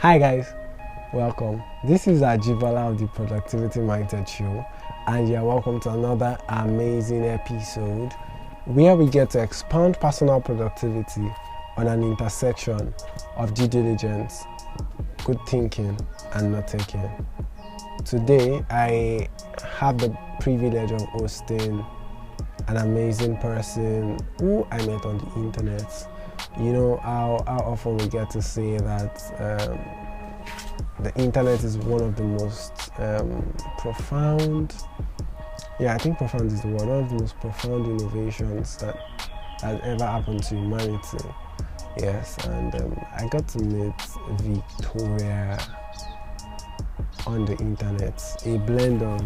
Hi guys, welcome. This is AJIBOLA of the Productivity Mindset Show, and you're welcome to another amazing episode where we get to expound personal productivity on an intersection of due diligence, good thinking, and not taking. Today, I have the privilege of hosting an amazing person who I met on the internet. You know how often we get to say that the internet is one of the most profound, I think profound is the word, one of the most profound innovations that has ever happened to humanity. Yes, and I got to meet Victoria on the internet, a blend of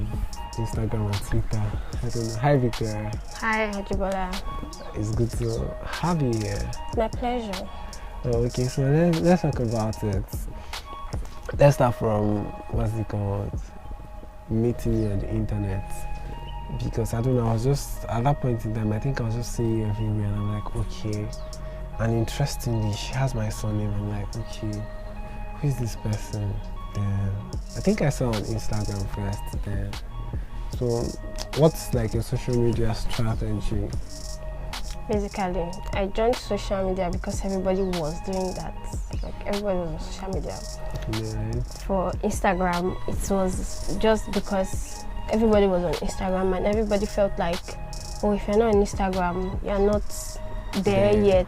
Instagram and Twitter. I don't know. Hi Victoria. Hi AJIBOLA. It's good to have you here. My pleasure. Okay, so let's talk about it. Let's start from meeting you on the internet, because I don't know, I was just at that point in time, I think I was just seeing you everywhere and I'm like, okay. And interestingly, she has my surname. I'm like, okay, who is this person? Then I think I saw on Instagram first. Then so what's like your social media strategy? Basically, I joined social media because everybody was doing that. Like everybody was on social media. Yeah. For Instagram, it was just because everybody was on Instagram and everybody felt like, oh, if you're not on Instagram, you're not there yet.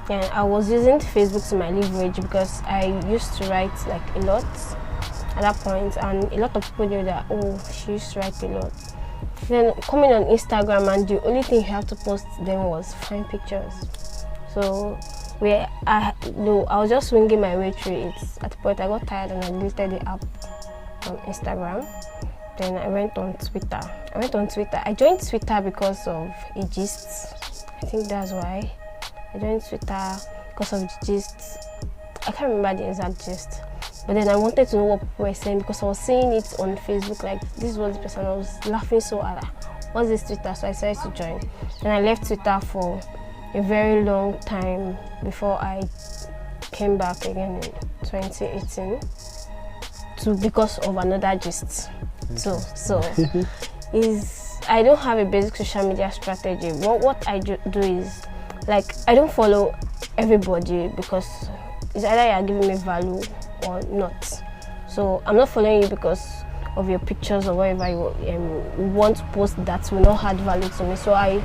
And I was using Facebook to my leverage because I used to write like a lot at that point, and a lot of people knew that, oh, she used to write a lot. Then coming on Instagram, and the only thing you have to post then was fine pictures. So I was just swinging my way through it. At the point I got tired and I deleted the app on Instagram. Then I went on Twitter. I joined Twitter because of a gist. I think that's why I joined Twitter, because of the gist. I can't remember the exact gist, but then I wanted to know what people were saying because I was seeing it on Facebook, like this was the person. I was laughing so hard. What's this Twitter? So I decided to join. And I left Twitter for a very long time before I came back again in 2018 because of another gist. So I don't have a basic social media strategy. What I do is, like, I don't follow everybody because it's either you're giving me value or not. So I'm not following you because of your pictures or whatever you want to post that will not add value to me. So I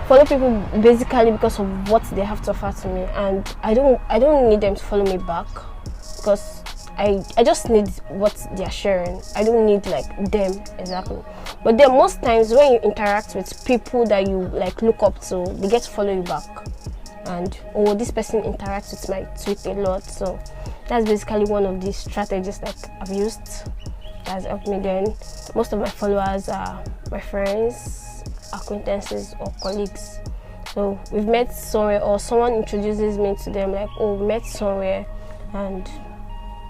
follow people basically because of what they have to offer to me, and I don't need them to follow me back because I just need what they're sharing. I don't need like them exactly. But then most times when you interact with people that you like look up to, they get to follow you back. And oh, this person interacts with my tweet a lot. So that's basically one of the strategies that I've used that has helped me. Then most of my followers are my friends, acquaintances, or colleagues. So we've met somewhere, or someone introduces me to them, like, oh, we met somewhere, and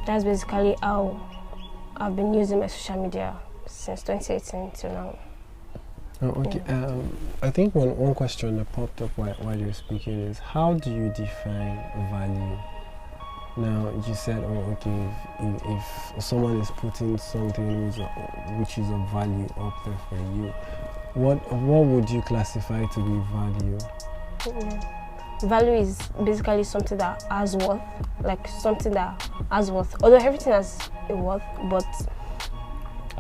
that's basically how I've been using my social media since 2018 till now. Oh, okay. Yeah. I think one question that popped up while you were speaking is, how do you define value? Now, you said, oh, okay, if someone is putting something which is of value up there for you, what would you classify to be value? Value is basically something that has worth, although everything has a worth, but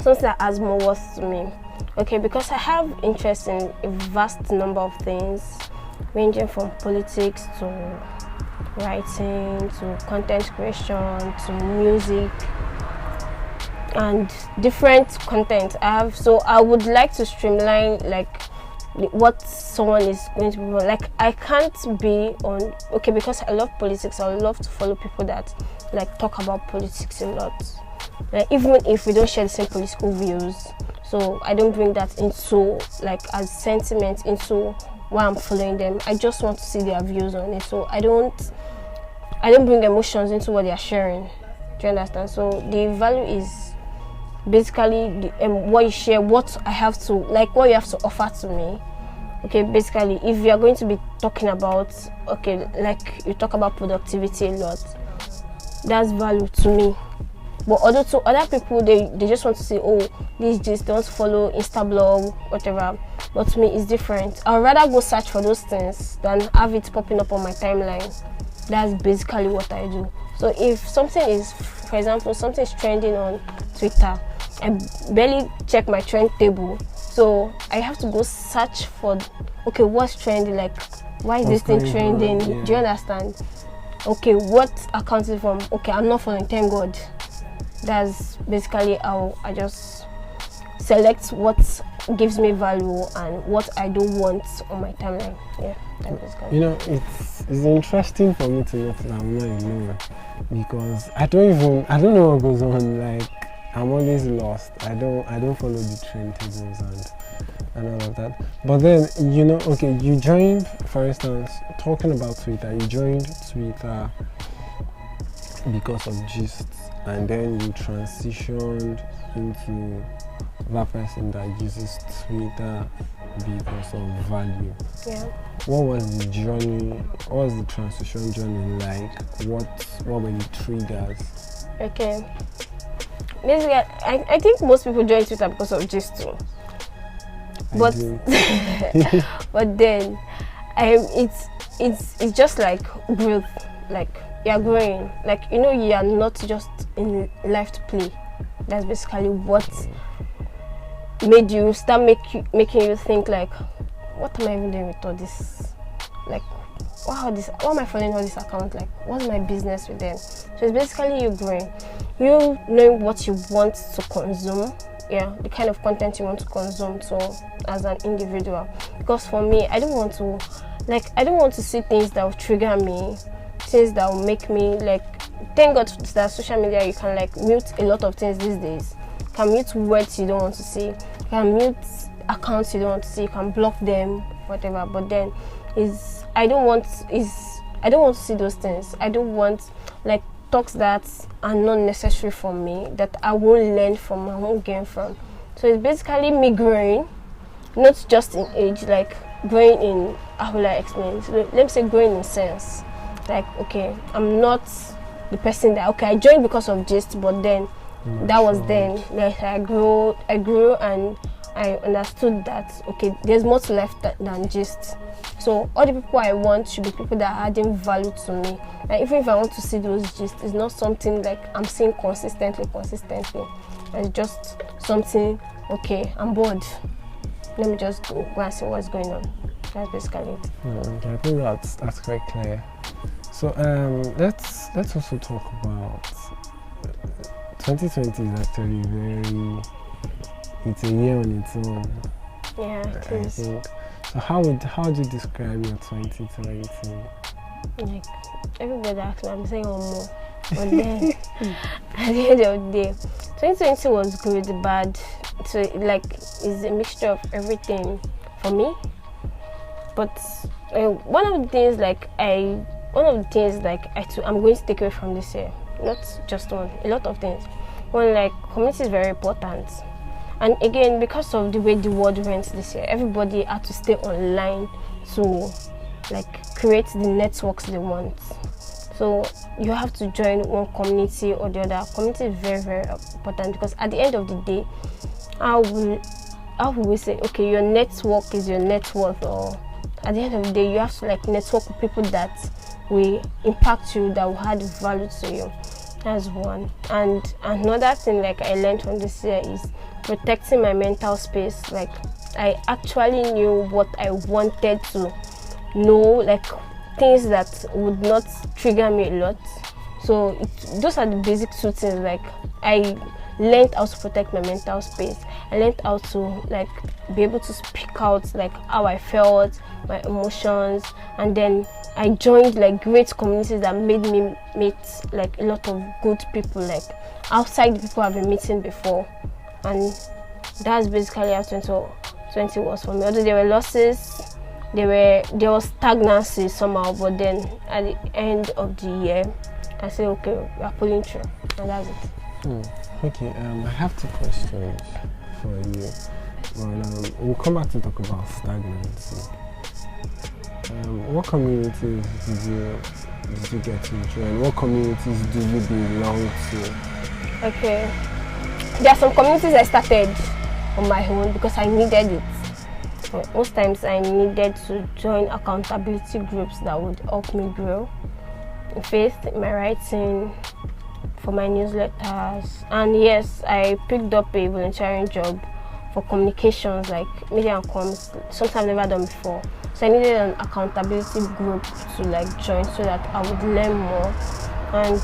something that has more worth to me. Okay, because I have interest in a vast number of things, ranging from politics to writing to content creation to music and different content I have. So I would like to streamline like what someone is going to be like. I can't be on, okay, because I love politics, I love to follow people that like talk about politics a lot, like, even if we don't share the same political views. So I don't bring that into like as sentiment into why I'm following them. I just want to see their views on it. So I don't bring emotions into what they are sharing. Do you understand? So the value is basically what you share, what I have to, like, what you have to offer to me. Okay, basically, if you are going to be talking about, okay, like you talk about productivity a lot, that's value to me. But although to other people, they just want to say, oh, this just they want to follow Instablog, whatever. But to me, it's different. I'd rather go search for those things than have it popping up on my timeline. That's basically what I do. So if something is, for example, something is trending on Twitter, I barely check my trend table. So I have to go search for, okay, what's trending? Like, why is this thing trending? Yeah. Do you understand? Okay, what account is it from? Okay, I'm not following, thank God. That's basically how I just select what gives me value and what I don't want on my timeline. Yeah, that's basically. You know, it's interesting for me to know that I'm not alone, because I don't know what goes on. Like, I'm always lost. I don't follow the trend tables and all of that. But then, you know, okay, you joined, for instance, talking about Twitter, you joined Twitter because of gist, and then you transitioned into that person that uses Twitter because of value. Yeah. What was the journey? What was the transition journey like? What were the triggers? Okay. Basically, I think most people join Twitter because of gist too. But but then it's just like growth. Like, you're growing. Like, you know, you are not just in life to play. That's basically what made you start making you think like, what am I even doing with all this? Like, why am I following all this account? Like, what's my business with them? So it's basically you growing, you knowing what you want to consume, yeah, the kind of content you want to consume. So as an individual, because for me, I don't want to see things that will trigger me, things that will make me like. Thank God that social media, you can like mute a lot of things these days. You can mute words you don't want to see. You can mute accounts you don't want to see. You can block them, whatever. But then I don't want to see those things. I don't want like talks that are not necessary for me, that I won't learn from, I won't gain from. So it's basically me growing, not just in age, like growing in, how will I explain? So let me say growing in sense. Like, okay, I'm not the person that, okay, I joined because of gist, but then that was then. Like, I grew and I understood that, okay, there's more to life than gist. So all the people I want should be people that are adding value to me. And even if I want to see those gist, it's not something like I'm seeing consistently. It's just something, okay, I'm bored. Let me just go and see what's going on. That's basically it. Okay, I think that's quite clear. So let's also talk about 2020 is actually it's a year on its own. Yeah, it is. I think. So how would you describe your 2020? Like, everybody asks me, I'm saying more. But then at the end of the day, 2020 was good, bad. So like it's a mixture of everything for me. But one of the things I'm going to take away from this year, not just one, a lot of things. One, like, community is very important. And again, because of the way the world went this year, everybody had to stay online to like create the networks they want. So you have to join one community or the other. Community is very, very important, because at the end of the day, how will we say, okay, your network is your net worth, or at the end of the day, you have to like network with people that will impact you, that will add value to you. That's one. And another thing like I learned from this year is protecting my mental space. Like, I actually knew what I wanted to know, like things that would not trigger me a lot. So those are the basic two things. Like, I learned how to protect my mental space. I learned how to like be able to speak out like how I felt, my emotions, and then I joined like great communities that made me meet like a lot of good people, like outside the people I've been meeting before. And that's basically how 2020 was for me. Although there were losses, there was stagnancy somehow, but then at the end of the year, I said, okay, we are pulling through, and that's it. Okay, I have two questions for you. Well, we'll come back to talk about stagnancy. What communities did you did you get to join? What communities do you belong to? Okay, there are some communities I started on my own because I needed it. Most times I needed to join accountability groups that would help me grow in faith, in my writing, for my newsletters. And yes, I picked up a volunteering job for communications, like media and comms, something I've never done before. So I needed an accountability group to like join so that I would learn more. And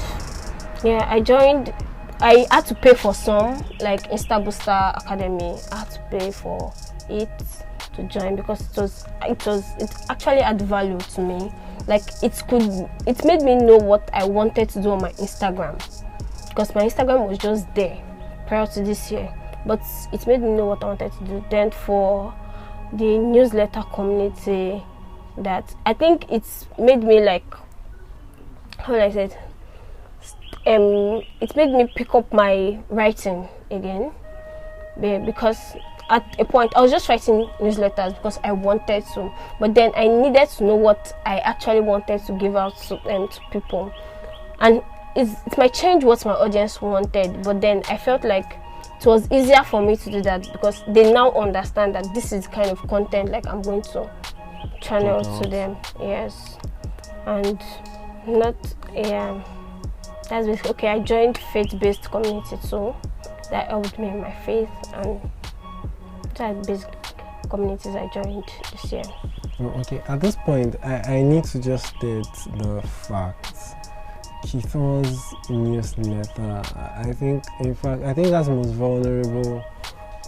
yeah, I joined. I had to pay for some, like Insta Booster Academy. I had to pay for it to join because it actually had value to me. Like it made me know what I wanted to do on my Instagram, because my Instagram was just there prior to this year, but it made me know what I wanted to do. Then for the newsletter community, that I think it's made me like, how will I say it? It made me pick up my writing again, because at a point I was just writing newsletters because I wanted to, but then I needed to know what I actually wanted to give out to people, and it might change what my audience wanted, but then I felt like it was easier for me to do that because they now understand that this is kind of content like I'm going to channel to them. Yes, and not that's basically okay. I joined faith-based community too. That helped me in my faith, and that basic communities I joined this year. Okay, at this point, I need to just state the facts. Keith's newsletter, I think that's the most vulnerable,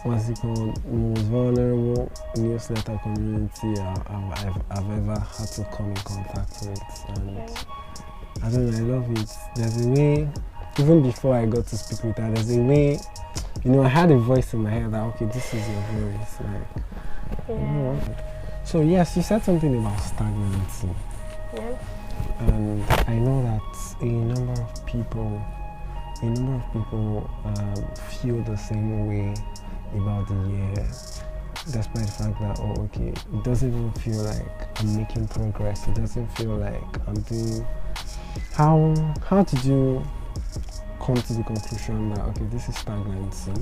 most vulnerable newsletter community I've ever had to come in contact with, and I don't know, I love it. There's a way, even before I got to speak with her, there's a way, I had a voice in my head that, okay, this is your voice. So yes, you said something about stagnancy. Yeah. And I know that a number of people feel the same way about the year, despite the fact that, it doesn't even feel like I'm making progress. It doesn't feel like I'm doing. How did you come to the conclusion that this is stagnancy,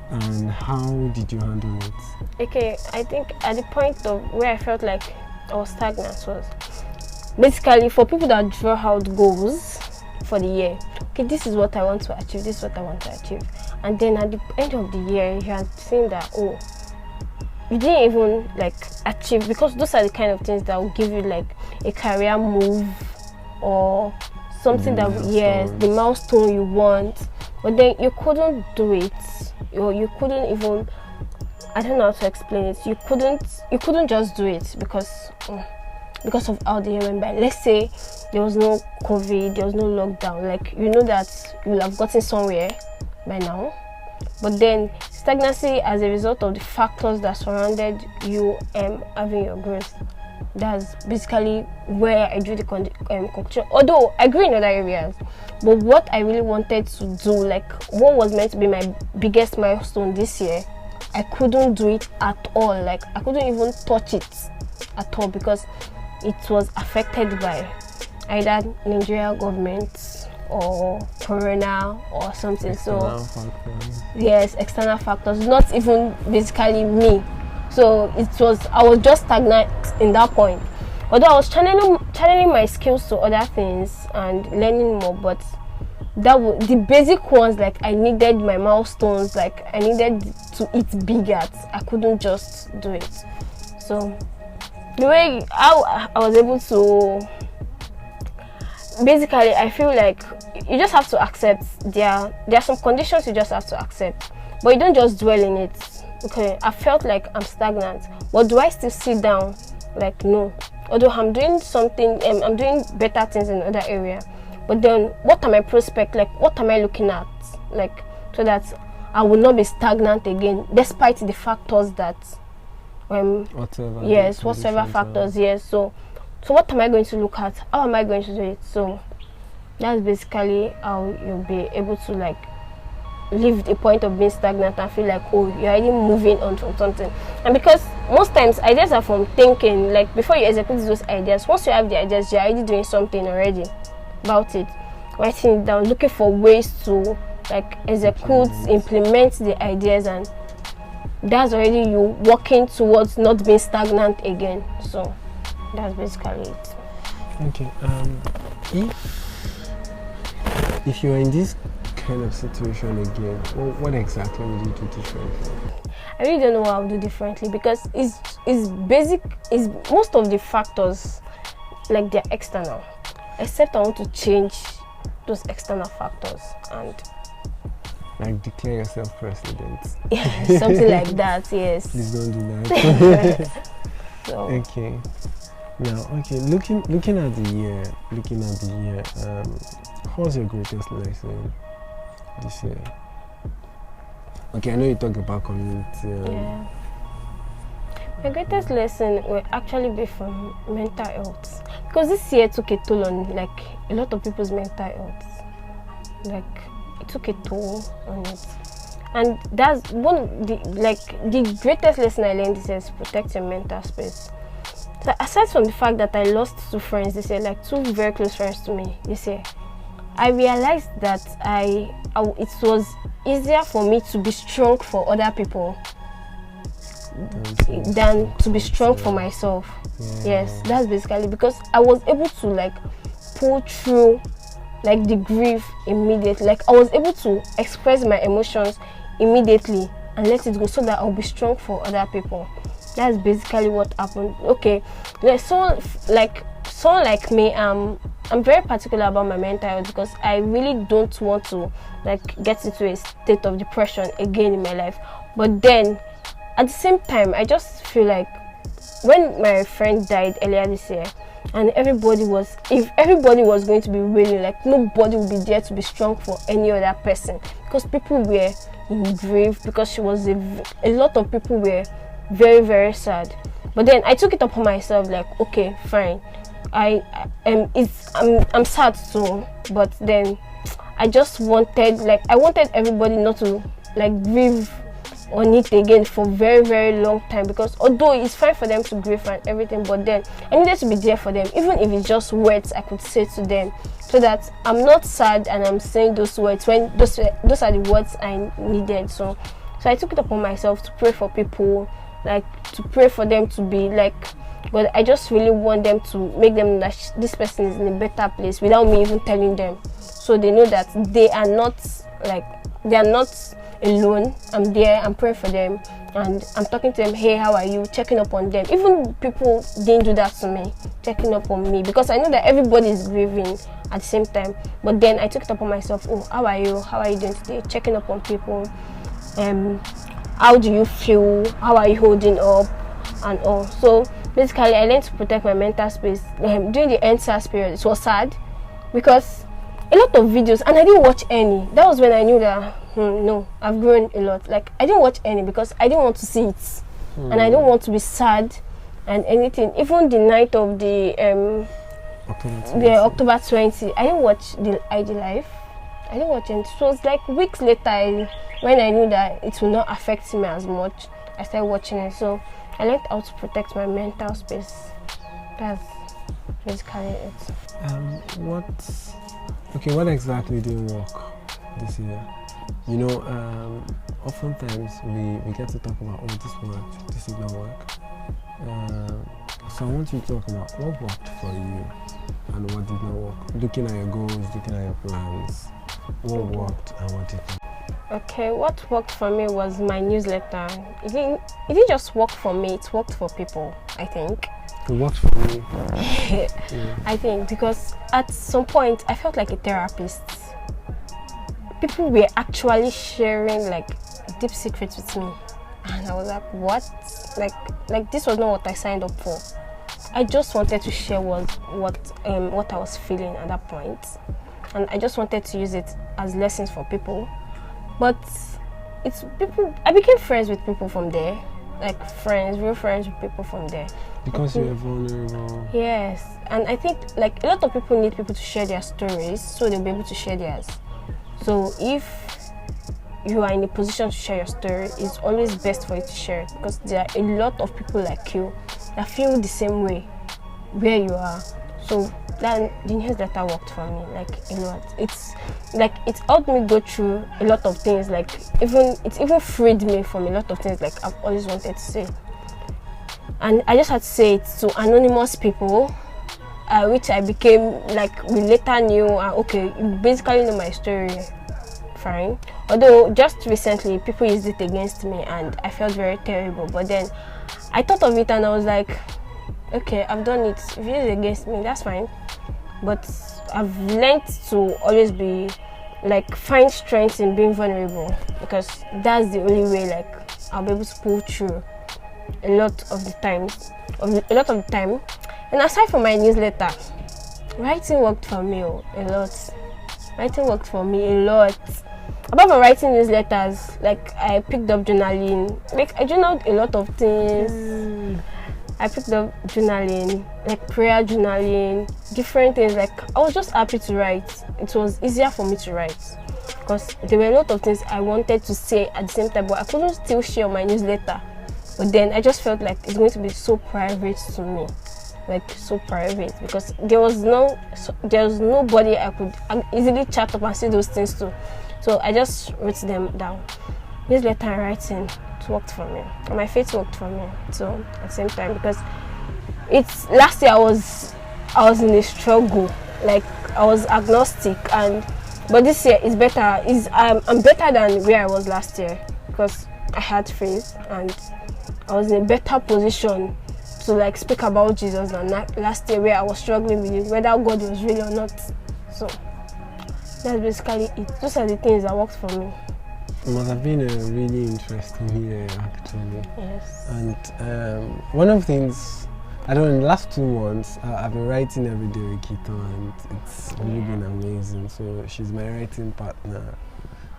and how did you handle it? Okay, I think at the point of where I felt like I was stagnant was basically for people that draw out goals for the year. Okay, this is what I want to achieve, this is what I want to achieve, and then at the end of the year you are seeing that you didn't even like achieve, because those are the kind of things that will give you like a career move or something the milestone you want, but then you couldn't do it, or you couldn't even, I don't know how to explain it, you couldn't just do it because of how the year went by. Let's say there was no COVID, there was no lockdown, like that you will have gotten somewhere by now, but then stagnancy as a result of the factors that surrounded you having your growth. That's basically where I drew the conclusion. Although I grew in other areas, but what I really wanted to do, like what was meant to be my biggest milestone this year, I couldn't do it at all. Like I couldn't even touch it at all because it was affected by either Nigeria government or Corona or something. External factors. Yes, external factors, not even basically me. So I was just stagnant in that point. Although I was channeling my skills to other things and learning more, but the basic ones, like I needed my milestones, like I needed to eat big at. I couldn't just do it. So the way I was able to, basically I feel like you just have to accept there are some conditions you just have to accept, but you don't just dwell in it. Okay, I felt like I'm stagnant, but do I still sit down? Like no. Although I'm doing something, I'm doing better things in other area, but then what are my prospects? Like what am I looking at? Like so that I will not be stagnant again, despite the factors that whatever factors. Yes. So what am I going to look at? How am I going to do it? So that's basically how you'll be able to like leave the point of being stagnant and feel like you're already moving on from something. And because most times ideas are from thinking. Like before you execute those ideas, once you have the ideas, you're already doing something already about it, writing it down, looking for ways to like execute, implement the ideas, and that's already you working towards not being stagnant again. So that's basically it. Okay. If you're in this kind of situation again, what exactly would you do differently? I really don't know what I would do differently, because it's basic. Is most of the factors like they're external, except I want to change those external factors and like declare yourself president. Yeah, something like that. Yes. Please don't do that. So. Okay. Now, okay. Looking at the year. What's your greatest lesson this year? Okay, I know you talk about community. Yeah. My greatest lesson will actually be from mental health, because this year took a toll on like a lot of people's mental health. Like it took a toll on it, and that's the greatest lesson I learned this year is protect your mental space. So aside from the fact that I lost 2 friends this year, like 2 very close friends to me this year, I realized that it was easier for me to be strong for other people than to be strong for myself. Yeah. Yes, that's basically because I was able to like pull through like the grief immediately. Like I was able to express my emotions immediately and let it go, so that I'll be strong for other people. That's basically what happened. Okay, someone like me, I'm very particular about my mental health, because I really don't want to like get into a state of depression again in my life. But then at the same time, I just feel like when my friend died earlier this year, and if everybody was going to be wailing, like nobody would be there to be strong for any other person, because people were in grief, because she was a lot of people were very, very sad. But then I took it upon myself, like, okay, fine, I'm sad too, but then I wanted everybody not to like grieve on it again for very, very long time, because although it's fine for them to grieve and everything, but then I needed to be there for them, even if it's just words I could say to them, so that I'm not sad and I'm saying those words when those are the words I needed. So I took it upon myself to pray for people, like to pray for them to be like, but I just really want them to make them know that this person is in a better place without me even telling them, so they know that they are not alone. I'm there, I'm praying for them, and I'm talking to them, hey, how are you, checking up on them. Even people didn't do that to me, checking up on me, because I know that everybody is grieving at the same time. But then I took it upon myself, oh, how are you doing today, checking up on people, how do you feel, how are you holding up, and all. So basically I learned to protect my mental space. During the NSAS period, it was sad, because a lot of videos, and I didn't watch any. That was when I knew that no, I've grown a lot. Like I didn't watch any because I didn't want to see it, and I don't want to be sad and anything. Even the night of the October 20, I didn't watch the IG live. I didn't watch it. So it's like weeks later, when I knew that it will not affect me as much, I started watching it. So I learned how to protect my mental space. That's basically it. What exactly didn't work this year? You know, oftentimes we get to talk about, oh, this worked, this did not work. So I want you to talk about what worked for you and what did not work. Looking at your goals, looking at your plans, what worked and what didn't. Okay, what worked for me was my newsletter. It didn't just work for me, it worked for people, I think. It worked for me. Yeah. I think because at some point I felt like a therapist. People were actually sharing like deep secrets with me, and I was like, what? Like this was not what I signed up for. I just wanted to share what I was feeling at that point, and I just wanted to use it as lessons for people. But it's people. I became friends with people from there, like real friends with people from there. Because you were vulnerable. Yes, and I think like a lot of people need people to share their stories, so they'll be able to share theirs. So if you are in a position to share your story, it's always best for you to share it, because there are a lot of people like you that feel the same way where you are. So that the newsletter worked for me like a lot. It's like it helped me go through a lot of things. Like it even freed me from a lot of things like I've always wanted to say. And I just had to say it to anonymous people, which I became like we later knew. Okay, you basically know my story. Fine. Although just recently people used it against me and I felt very terrible. But then I thought of it and I was like, okay, I've done it. If you use it against me, that's fine. But I've learned to always be like find strength in being vulnerable, because that's the only way like I'll be able to pull through a lot of the time. And aside from my newsletter, writing worked for me a lot. Writing worked for me a lot. Apart from writing newsletters, like I picked up journaling. Like I journaled a lot of things. I picked up journaling, like prayer journaling, different things. Like I was just happy to write. It was easier for me to write because there were a lot of things I wanted to say at the same time, but I couldn't still share my newsletter. But then I just felt like it's going to be so private to me, like so private, because there was nobody I could easily chat up and say those things to. So I just wrote them down. Newsletter and writing, it worked for me. And my faith worked for me too at the same time, because it's last year I was in a struggle, like I was agnostic, but this year is better. I'm better than where I was last year, because I had faith and I was in a better position to like speak about Jesus than last year, where I was struggling with it, whether God was real or not. So that's basically it. Those are the things that worked for me. It must have been a really interesting year, actually. Yes. And one of the things, I don't know, in the last 2 months, I've been writing every day with Kito, and it's really been amazing. So she's my writing partner.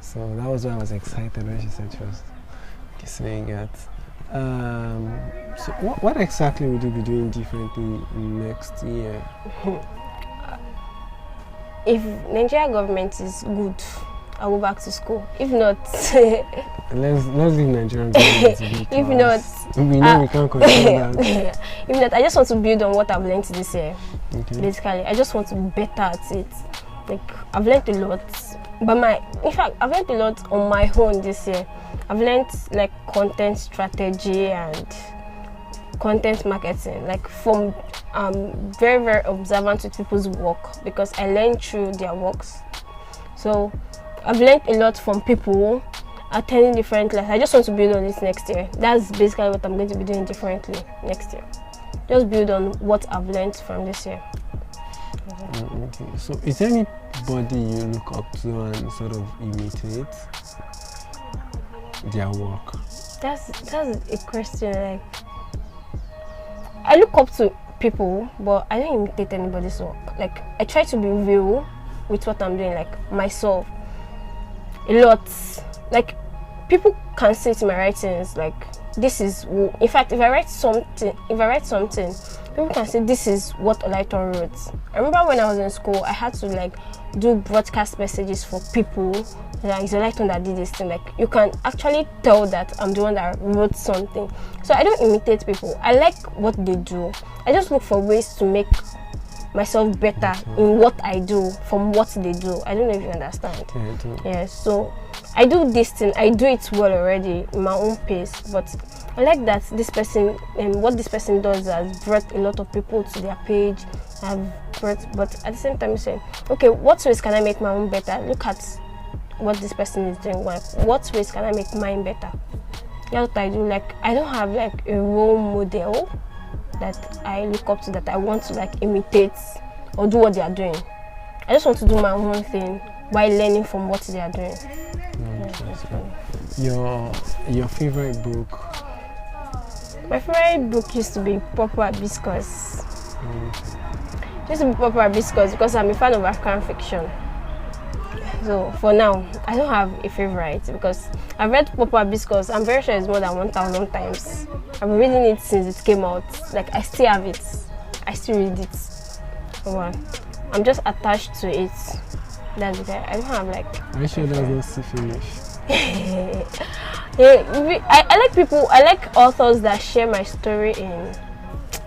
So that was why I was excited when she said she was saying it. So what exactly would you be doing differently next year? If Nigeria government is good, I'll go back to school. If not, let's leave Nigerian government to be if not, we know we can't control that. If not, I just want to build on what I've learned this year. Okay. Basically, I just want to be better at it. Like I've learned a lot, but in fact, I've learned a lot on my own this year. I've learned like content strategy and content marketing, like from very, very observant with people's work, because I learned through their works. So I've learned a lot from people attending different classes. I just want to build on this next year. That's basically what I'm going to be doing differently next year. Just build on what I've learned from this year. Okay. So is there anybody you look up to and sort of imitate their work? That's a question. Like, I look up to people, but I don't imitate anybody's work. Like, I try to be real with what I'm doing, like myself. A lot. Like, people can say to my writings, like, this is. In fact, if I write something, people can say this is what Oladipo wrote. I remember when I was in school, I had to like do broadcast messages for people. Like, it's Oladipo that did this thing. Like, you can actually tell that I'm the one that wrote something. So I don't imitate people. I like what they do. I just look for ways to make myself better in what I do from what they do. I don't know if you understand. Yeah, I do. Yeah, so I do this thing. I do it well already in my own pace, but I like that this person and what this person does has brought a lot of people to their page. But at the same time, you say, okay, what ways can I make my own better? Look at what this person is doing. What ways can I make mine better? That's what I do. Like, I don't have like a role model that I look up to, that I want to like imitate or do what they are doing. I just want to do my own thing while learning from what they are doing. Your favorite book? My favorite book used to be Purple Hibiscus. It used to be Purple Hibiscus because I'm a fan of African fiction. So for now, I don't have a favorite because I've read Purple Hibiscus. I'm very sure it's more than 1,000 times. I've been reading it since it came out. Like, I still have it. I still read it. So, I'm just attached to it. That's it. I don't have like. Are you sure that's not still finished? I like people. I like authors that share my story in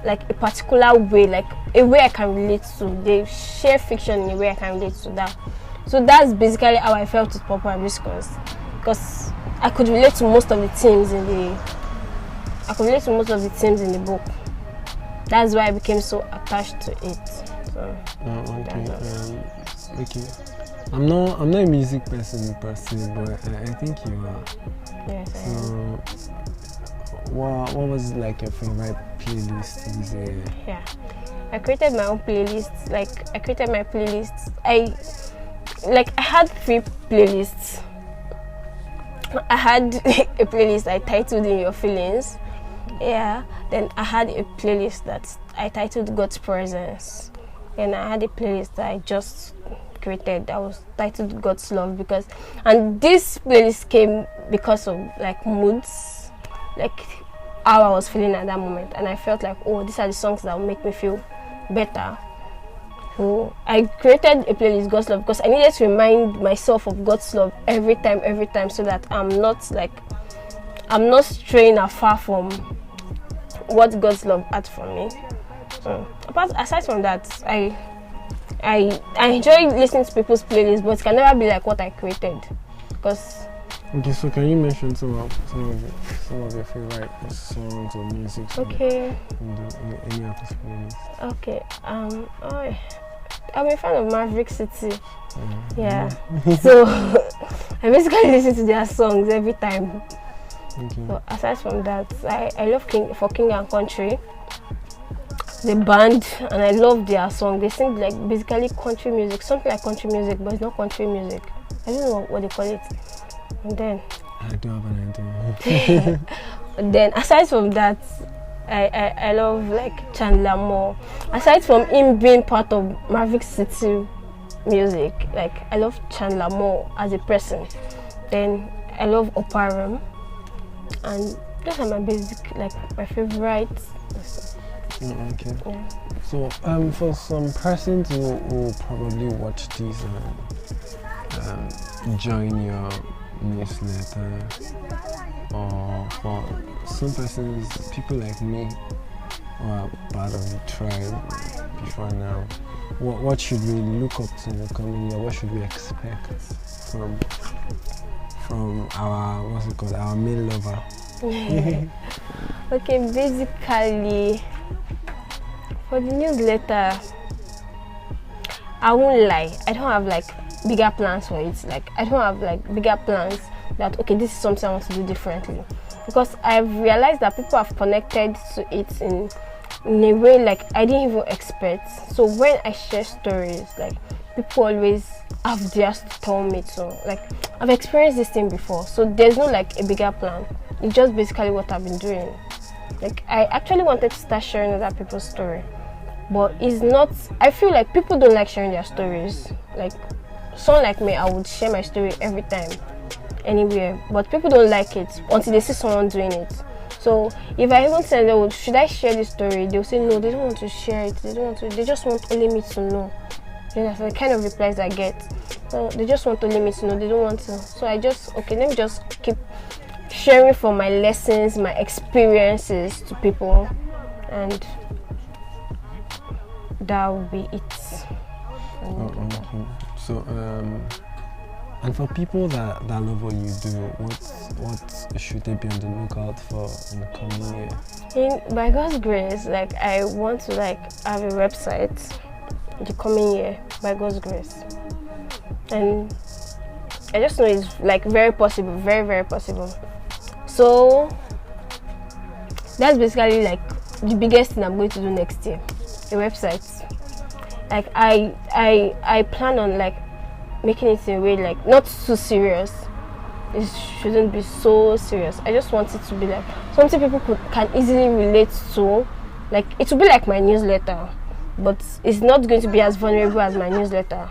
like a particular way, like a way I can relate to. They share fiction in a way I can relate to that. So that's basically how I felt with Purple Hibiscus, because I could relate to most of the themes in the book. That's why I became so attached to it. So, okay. I'm not a music person per se, but I think you are. Yes, I am. What was like your favorite playlist this year? Yeah, I created my own playlist. I had 3 playlists. I had a playlist I titled "In Your Feelings." Yeah. Then I had a playlist that I titled "God's Presence." And I had a playlist that I just created that was titled "God's Love," and this playlist came because of like moods, like how I was feeling at that moment, and I felt like, oh, these are the songs that will make me feel better. So I created a playlist "God's Love" because I needed to remind myself of God's love every time, so that I'm not straying afar from what God's love had for me. Aside from that, I enjoy listening to people's playlists, but it can never be like what I created. Because okay, so can you mention some of your favorite songs or music? Okay. In any of those playlists? Okay. I'm a fan of Maverick City. Yeah. So I basically listen to their songs every time. Okay. So aside from that, I love King and Country, the band, and I love their song. They sing like basically country music, something like country music, but it's not country music. I don't know what they call it. And then I don't have an idea. Then aside from that, I love like Chandler Moore. Aside from him being part of Maverick City music, like I love Chandler Moore as a person. Then I love Oparum. And those are my basic, like my favorites. Okay. Yeah. So for some persons who probably watch these join your newsletter, or for some persons, people like me who are part of the tribe before now, what should we look up to in the coming year? What should we expect from our our male lover? Okay, basically for the newsletter, I won't lie, I don't have like bigger plans for it. Like I don't have like bigger plans that okay, this is something I want to do differently, because I've realized that people have connected to it in a way like I didn't even expect. So when I share stories, like people always have theirs to tell me. So like I've experienced this thing before, so there's no like a bigger plan. It's just basically what I've been doing. Like I actually wanted to start sharing other people's story, but it's not, I feel like people don't like sharing their stories. Like someone like me, I would share my story every time, anywhere, but people don't like it until they see someone doing it. So if I even tell them, should I share this story, they'll say no, they don't want to share it, they just want only me to know. You know, that's the kind of replies I get. So they just want only me to know, they don't want to. So I just, okay, let me just keep sharing from my lessons, my experiences to people, and that will be it. Okay. So and for people that love what you do, what should they be on the lookout for in the coming year? By God's grace, like I want to like have a website in the coming year, by God's grace, and I just know it's like very possible, very very possible. So that's basically like the biggest thing I'm going to do next year, a website. Like I plan on like making it in a way like not too serious. It shouldn't be so serious. I just want it to be like something people can easily relate to. Like it will be like my newsletter, but it's not going to be as vulnerable as my newsletter.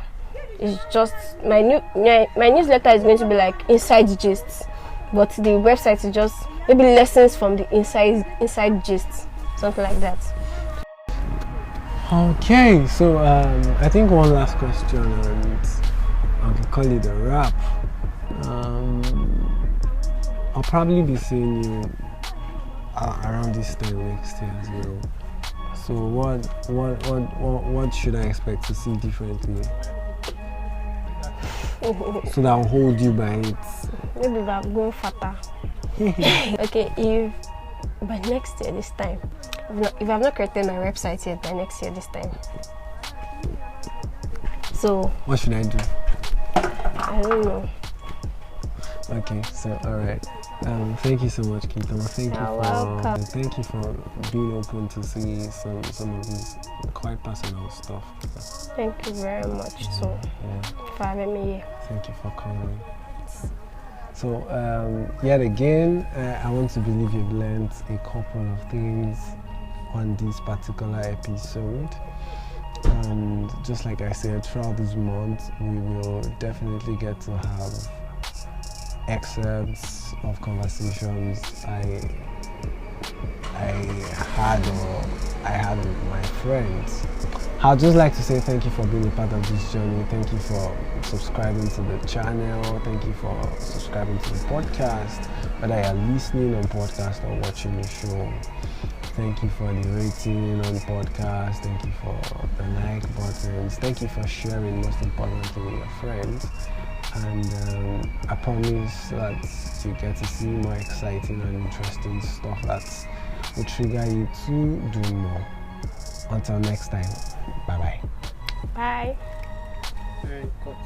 It's just my newsletter is going to be like inside gists, but the website is just maybe lessons from the inside gists, something like that. Okay, so I think one last question, and I can call it a wrap. I'll probably be seeing you around this time next year as well. So what should I expect to see differently? So that I'll hold you by it. Maybe we are going fatter. Okay, if by next year this time, if I've not created my website yet by next year this time. So what should I do? I don't know. Okay, so alright. Thank you so much, Keita. Thank you for being open to see some of these quite personal stuff. Thank you very much. So for having me here. Thank you for coming. So yet again, I want to believe you've learned a couple of things on this particular episode. And just like I said, throughout this month, we will definitely get to have excerpts of conversations I had with my friends. I'd just like to say thank you for being a part of this journey. Thank you for subscribing to the channel. Thank you for subscribing to the podcast, whether you're listening on podcast or watching the show. Thank you for the rating on podcast. Thank you for the like buttons. Thank you for sharing, most importantly, with your friends. And I promise that you get to see more exciting and interesting stuff that will trigger you to do more. Until next time, bye-bye. Bye. Very good.